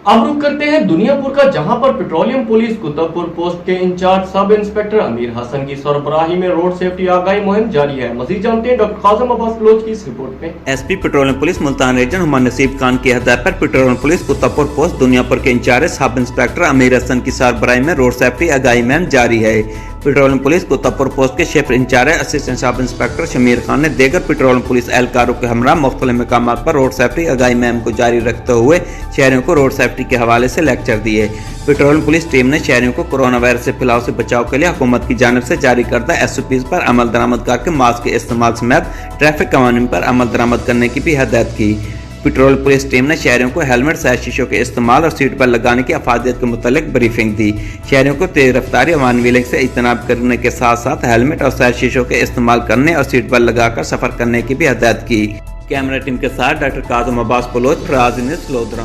अब रुक करते हैं दुनियापुर का, जहां पर पेट्रोलियम पुलिस कुतुबपुर पोस्ट के इंचार्ज सब इंस्पेक्टर अमीर हसन की सरबराही में रोड सेफ्टी आगाही मुहिम जारी है। मजीद जानते हैं डॉक्टर काजम अब्बास बलोच की इस रिपोर्ट में। SP petroleum police Multan region Hooman Naseeb Khan की हदायत पर petroleum police Qutubpur post Duniyapur के इंचार्ज सब इंस्पेक्टर अमीर हसन की सरबराही में रोड सेफ्टी आगाही मुहिम जारी है। पेट्रोलियम पुलिस कुतुबपुर पोस्ट के shift in charge assistant sub inspector Shamir Khan ने देगर पेट्रोलियम पुलिस एहलकारों के हमरा मुख्तलिफ मकामात पर रोड सेफ्टी आगाही मुहिम को जारी रखते हुए शहरियों को रोड सेफ्टी के हवाले से लेक्चर दिए। पेट्रोलियम पुलिस टीम ने शहरियों को कोरोना वायरस से फैलाव से बचाव के लिए हुकूमत की जानिब से जारी करदा SOPs पर अमल दरामद करके मास्क के इस्तेमाल समेत ट्रैफिक कवानीन पर अमल दरामद करने की भी हदायत की। पेट्रोलियम पुलिस टीम ने शहरियों को हेलमेट सहित शीशों के इस्तेमाल और सीट पर लगाने की अफादियत के मुतालिक ब्रीफिंग दी। शहरियों को तेज रफ्तारी और वन व्हीलिंग से इज्तनाब करने के साथ साथ हेलमेट और सहित शीशों के इस्तेमाल करने और सीट पर लगाकर सफर करने की भी हदायत की। कैमरा टीम के साथ doctor काजम Abbas Bloch, Faraz news, lodhra.